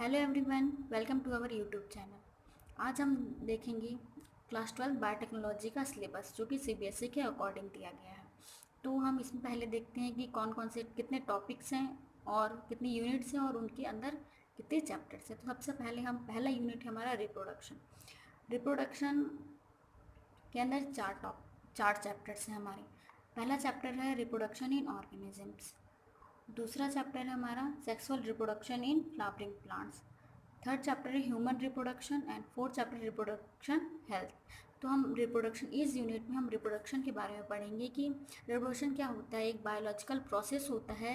Hello everyone, welcome to our YouTube channel. आज हम देखेंगे क्लास 12 बायोटेक्नोलॉजी का सिलेबस जो कि सीबीएसई के अकॉर्डिंग दिया गया है। तो हम इसमें पहले देखते हैं कि कौन कौन से कितने टॉपिक्स हैं और कितनी यूनिट्स हैं और उनके अंदर कितने चैप्टर्स हैं। तो सबसे पहले हम पहला यूनिट है हमारा रिप्रोडक्शन। रिप्रोडक्शन के अंदर चार चैप्टर्स हैं हमारे। पहला चैप्टर है रिप्रोडक्शन इन ऑर्गेनिजम्स। दूसरा चैप्टर है हमारा sexual reproduction in flowering plants. Third chapter है human reproduction and fourth chapter reproduction health. तो हम रिप्रोडक्शन इस यूनिट में हम रिप्रोडक्शन के बारे में पढ़ेंगे कि रिप्रोडक्शन क्या होता है। एक बायोलॉजिकल प्रोसेस होता है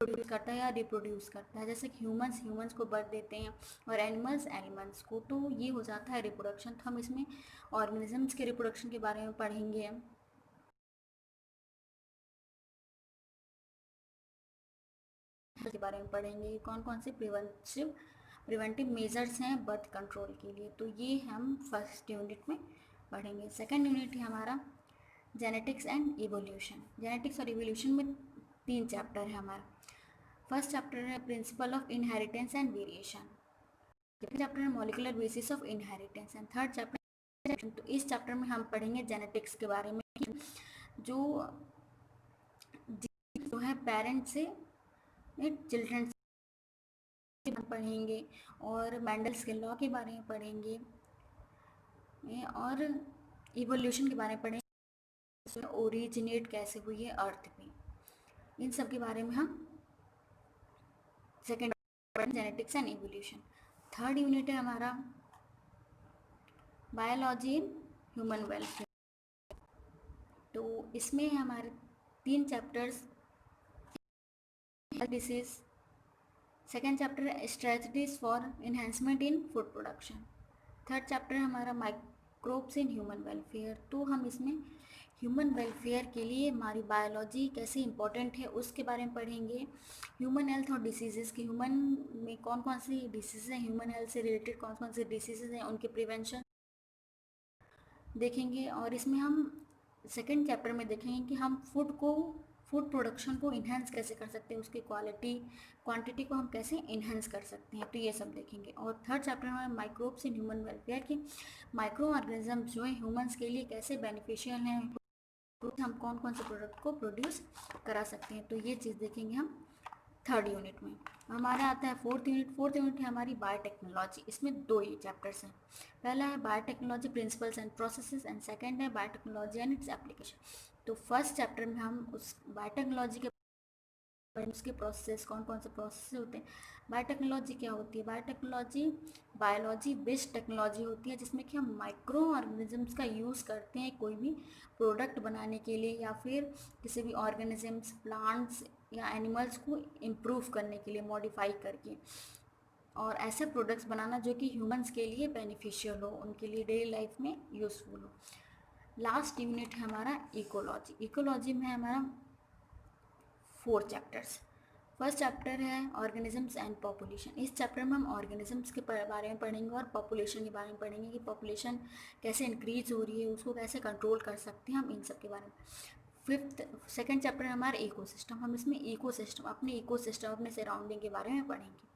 प्रोड्यूस करता है या रिप्रोड्यूस करता है, जैसे ह्यूमंस को बर्थ देते हैं और एनिमल्स को। तो ये हो जाता है रिप्रोडक्शन। तो हम इसमें ऑर्गेनिजम्स के रिप्रोडक्शन के बारे में पढ़ेंगे। के बारे में पढ़ेंगे कौन कौन से प्रिवेंटिव मेजर्स हैं बर्थ कंट्रोल के लिए। तो ये हम फर्स्ट यूनिट में पढ़ेंगे। सेकंड यूनिट है हमारा जेनेटिक्स एंड इवोल्यूशन। जेनेटिक्स और इवोल्यूशन में 3 चैप्टर है हमारा। फर्स्ट चैप्टर है principle of inheritance and variation. Second chapter है molecular basis of inheritance and third chapter. तो इस चैप्टर में हम पढ़ेंगे जेनेटिक्स के बारे में, जो है पेरेंट से चिल्ड्रन पढ़ेंगे और मेंडल्स के लॉ के बारे में पढ़ेंगे और इवोल्यूशन के बारे में पढ़ेंगे, ओरिजिनेट कैसे हुई है अर्थ पे। इन सब के बारे में हम second genetics and evolution. Third unit है हमारा बायोलॉजी इन ह्यूमन वेलफेयर। तो इसमें हमारे 3 चैप्टर्स डिसीज। सेकेंड चैप्टर है strategies for enhancement in food production. Third chapter है हमारा माइक्रोब्स इन ह्यूमन वेलफेयर। तो हम इसमें ह्यूमन वेलफेयर के लिए हमारी बायोलॉजी कैसे इंपॉर्टेंट है उसके बारे में पढ़ेंगे। ह्यूमन हेल्थ और डिसीज़ेज़ के ह्यूमन में कौन कौन सी डिसीज़ हैं, ह्यूमन हेल्थ से रिलेटेड कौन कौन से डिसीज़ेज़ हैं, उनके प्रिवेंशन देखेंगे। और इसमें हम सेकेंड चैप्टर में देखेंगे कि हम फूड प्रोडक्शन को इन्हेंस कैसे कर सकते हैं, उसकी क्वांटिटी को हम कैसे इन्हेंस कर सकते हैं। तो ये सब देखेंगे। और थर्ड चैप्टर में माइक्रोब्स इन ह्यूमन वेलफेयर की माइक्रो ऑर्गेनिज्म जो है ह्यूमंस के लिए कैसे बेनिफिशियल हैं, हम कौन कौन से प्रोडक्ट को प्रोड्यूस करा सकते हैं। तो ये चीज़ देखेंगे हम थर्ड यूनिट में। हमारा आता है फोर्थ यूनिट है हमारी बायोटेक्नोलॉजी। इसमें 2 ही चैप्टर्स हैं। पहला है biotechnology principles and processes and second है बायोटेक्नोलॉजी एंड इट्स एप्लीकेशन। तो फर्स्ट चैप्टर में हम उस बायोटेक्नोलॉजी के उसके प्रोसेस कौन कौन से प्रोसेस होते हैं। बायोटेक्नोलॉजी क्या होती है? बायोलॉजी बेस्ड टेक्नोलॉजी होती है जिसमें कि हम माइक्रो ऑर्गेनिजम्स का यूज़ करते हैं कोई भी प्रोडक्ट बनाने के लिए या फिर किसी भी ऑर्गेनिजम्स, प्लांट्स या एनिमल्स को इम्प्रूव करने के लिए मॉडिफाई करके, और ऐसे प्रोडक्ट्स बनाना जो कि ह्यूमंस के लिए बेनिफिशियल हो, उनके लिए डेली लाइफ में यूज़फुल हो। लास्ट यूनिट है हमारा इकोलॉजी। इकोलॉजी में है हमारा 4 चैप्टर्स। फर्स्ट चैप्टर है ऑर्गेनिजम्स एंड पॉपुलेशन। इस चैप्टर में हम ऑर्गेनिजम्स के बारे में पढ़ेंगे और पॉपुलेशन के बारे में पढ़ेंगे कि पॉपुलेशन कैसे इंक्रीज हो रही है, उसको कैसे कंट्रोल कर सकते हैं हम, इन सब के बारे में। सेकंड चैप्टर है हमारा इकोसिस्टम। हम इसमें अपने इकोसिस्टम अपने सराउंडिंग के बारे में पढ़ेंगे।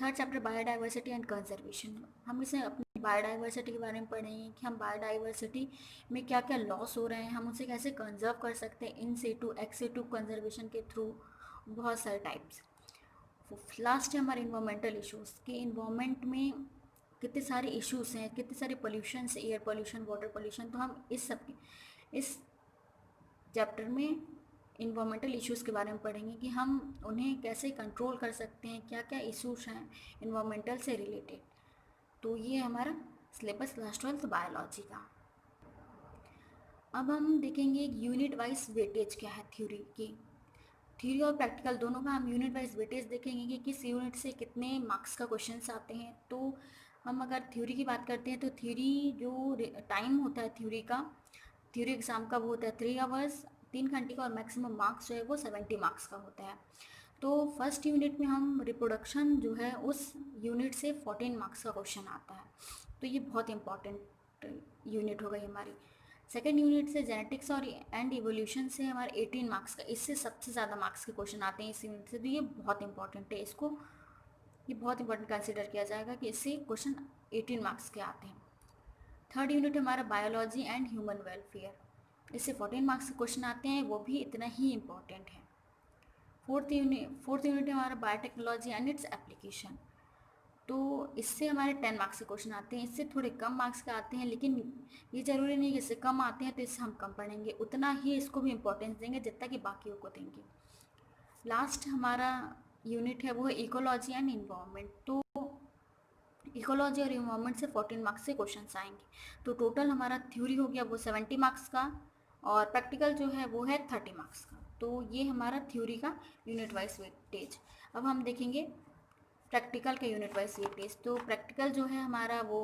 Third chapter biodiversity and conservation. हम इसे अपनी बायोडाइवर्सिटी के बारे में पढ़ेंगे कि हम बायोडाइवर्सिटी में क्या क्या लॉस हो रहे हैं, हम उसे कैसे कंजर्व कर सकते हैं इन सिटू एक्स सिटू कंजर्वेशन के थ्रू, बहुत सारे टाइप्स। लास्ट है हमारे इन्वामेंटल इश्यूज़ कि इन्वामेंट में कितने सारे इश्यूज़ हैं, कितने सारे pollution, air pollution, water pollution. तो हम इस चैप्टर में इन्वामेंटल इश्यूज़ के बारे में पढ़ेंगे कि हम उन्हें कैसे कंट्रोल कर सकते हैं, क्या क्या इश्यूज हैं इन्वामेंटल से रिलेटेड। तो ये हमारा सिलेबस क्लास 12 बायोलॉजी का। अब हम देखेंगे यूनिट वाइज वेटेज क्या है थ्योरी और प्रैक्टिकल दोनों का। हम यूनिट वाइज वेटेज देखेंगे कि किस यूनिट से कितने मार्क्स का क्वेश्चंस आते हैं। तो हम अगर थ्योरी की बात करते हैं तो थ्योरी जो टाइम होता है थ्योरी एग्ज़ाम का वो होता है 3 आवर्स, 3 घंटे का, और मैक्सिमम मार्क्स जो है वो 70 मार्क्स का होता है। तो फर्स्ट यूनिट में हम रिप्रोडक्शन जो है उस यूनिट से 14 मार्क्स का क्वेश्चन आता है। तो ये बहुत इंपॉर्टेंट यूनिट हो गई हमारी। सेकेंड यूनिट से जेनेटिक्स और एंड इवोल्यूशन से हमारे 18 मार्क्स का, इससे सबसे ज़्यादा मार्क्स के क्वेश्चन आते हैं इस यूनिट से, तो ये बहुत इंपॉर्टेंट है, इसको ये बहुत इंपॉर्टेंट कंसिडर किया जाएगा कि इससे क्वेश्चन 18 मार्क्स के आते हैं। थर्ड यूनिट हमारा बायोलॉजी एंड ह्यूमन वेलफेयर, इससे 14 मार्क्स के क्वेश्चन आते हैं, वो भी इतना ही इम्पॉर्टेंट है। फोर्थ यूनिट हमारा बायोटेक्नोलॉजी एंड इट्स एप्लीकेशन, तो इससे हमारे 10 मार्क्स के क्वेश्चन आते हैं, इससे थोड़े कम मार्क्स के आते हैं, लेकिन ये ज़रूरी नहीं कि इससे कम आते हैं तो इससे हम कम पढ़ेंगे, उतना ही इसको भी इम्पोर्टेंस देंगे जितना कि बाकियों को देंगे। लास्ट हमारा यूनिट है वो है इकोलॉजी एंड इन्वायरमेंट, तो इकोलॉजी और इन्वायरमेंट से 14 मार्क्स से क्वेश्चन आएंगे। तो टोटल हमारा थ्योरी हो गया वो 70 मार्क्स का, और प्रैक्टिकल जो है वो है 30 मार्क्स का। तो ये हमारा थ्योरी का यूनिट वाइज वेटेज। अब हम देखेंगे प्रैक्टिकल के यूनिट वाइज वेटेज। तो प्रैक्टिकल जो है हमारा वो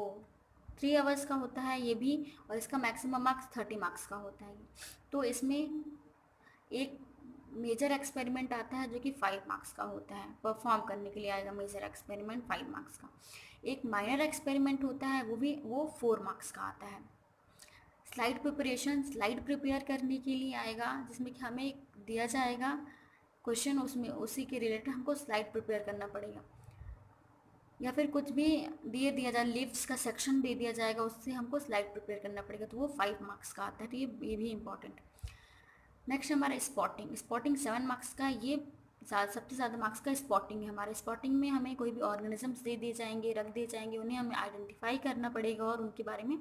3 आवर्स का होता है ये भी, और इसका मैक्सिमम मार्क्स 30 मार्क्स का होता है। तो इसमें एक मेजर एक्सपेरिमेंट आता है जो कि 5 मार्क्स का होता है, परफॉर्म करने के लिए आएगा मेजर एक्सपेरिमेंट 5 मार्क्स का। एक माइनर एक्सपेरिमेंट होता है वो 4 मार्क्स का आता है। स्लाइड प्रिपेयर करने के लिए आएगा, जिसमें कि हमें दिया जाएगा क्वेश्चन, उसमें उसी के रिलेटेड हमको स्लाइड प्रिपेयर करना पड़ेगा, या फिर कुछ भी दिया जाए, लिफ्ट्स का सेक्शन दे दिया जाएगा, उससे हमको स्लाइड प्रिपेयर करना पड़ेगा, तो वो 5 मार्क्स का आता है। तो ये भी इम्पॉर्टेंट है। नेक्स्ट हमारा स्पॉटिंग 7 मार्क्स का, ये सबसे ज़्यादा मार्क्स का स्पॉटिंग है हमारा। स्पॉटिंग में हमें कोई भी ऑर्गेनिजम्स दे दिए जाएंगे, रख दिए जाएंगे, उन्हें हमें आइडेंटिफाई करना पड़ेगा और उनके बारे में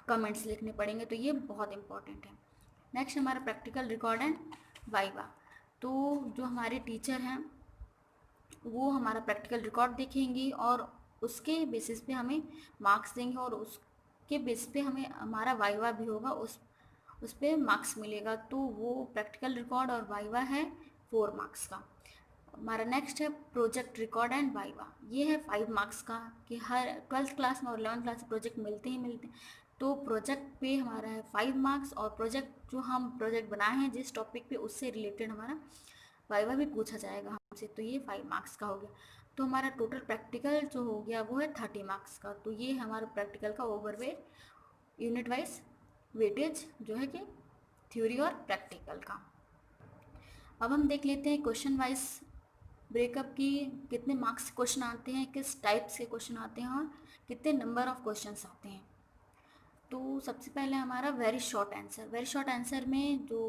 कमेंट्स लिखने पड़ेंगे, तो ये बहुत इंपॉर्टेंट है। नेक्स्ट हमारा प्रैक्टिकल रिकॉर्ड एंड वाइवा, तो जो हमारे टीचर हैं वो हमारा प्रैक्टिकल रिकॉर्ड देखेंगी और उसके बेसिस पे हमें मार्क्स देंगे, और उसके बेस पे हमें हमारा वाइवा भी होगा, उस पर मार्क्स मिलेगा। तो वो प्रैक्टिकल रिकॉर्ड और वाइवा है 4 मार्क्स का। हमारा नेक्स्ट है प्रोजेक्ट रिकॉर्ड एंड वाइवा, ये है 5 मार्क्स का, कि हर 12th क्लास में और 11th क्लास में प्रोजेक्ट मिलते हैं। तो प्रोजेक्ट पे हमारा है 5 मार्क्स, और प्रोजेक्ट जो हम प्रोजेक्ट बनाए हैं जिस टॉपिक पे उससे रिलेटेड हमारा वाइवा भी पूछा जाएगा हमसे, तो ये 5 मार्क्स का हो गया। तो हमारा टोटल प्रैक्टिकल जो हो गया वो है 30 मार्क्स का। तो ये हमारा प्रैक्टिकल का ओवरवेट यूनिट वाइज वेटेज जो है कि थ्योरी और प्रैक्टिकल का। अब हम देख लेते हैं क्वेश्चन वाइज ब्रेकअप की, कितने मार्क्स क्वेश्चन आते हैं, किस टाइप्स के क्वेश्चन आते हैं, और कितने नंबर ऑफ क्वेश्चंस आते हैं। तो सबसे पहले हमारा वेरी शॉर्ट आंसर में जो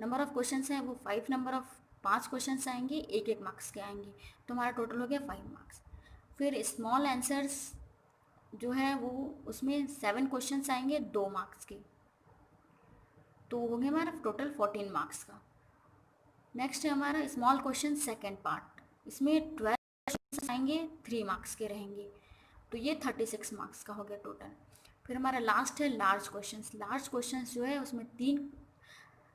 नंबर ऑफ क्वेश्चंस हैं वो 5 क्वेश्चंस आएंगे, एक मार्क्स के आएंगे, तो हमारा टोटल हो गया 5 मार्क्स। फिर स्मॉल आंसर्स जो है वो उसमें 7 क्वेश्चंस आएंगे 2 मार्क्स के, तो हो गया हमारा टोटल 14 मार्क्स का। नेक्स्ट है हमारा स्मॉल क्वेश्चन सेकेंड पार्ट, इसमें 12 क्वेश्चन आएंगे 3 मार्क्स के रहेंगे, तो ये 36 मार्क्स का हो गया टोटल। फिर हमारा लास्ट है लार्ज क्वेश्चंस जो है उसमें 3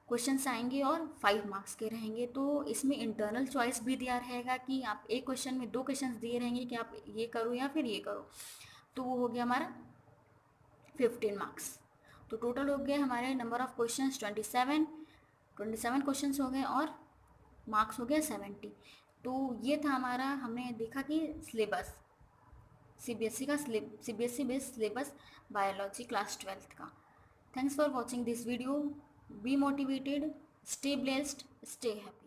क्वेश्चंस आएंगे और 5 मार्क्स के रहेंगे। तो इसमें इंटरनल चॉइस भी दिया रहेगा कि आप एक क्वेश्चन में 2 क्वेश्चंस दिए रहेंगे कि आप ये करो या फिर ये करो, तो वो हो गया हमारा 15 मार्क्स। तो टोटल हो गए हमारे नंबर ऑफ क्वेश्चंस 27 क्वेश्चंस हो गए, और मार्क्स हो गया 70। तो ये था हमारा, हमने देखा कि syllabus CBSE based syllabus biology class 12th का। Thanks for watching this video, be motivated, stay blessed, stay happy.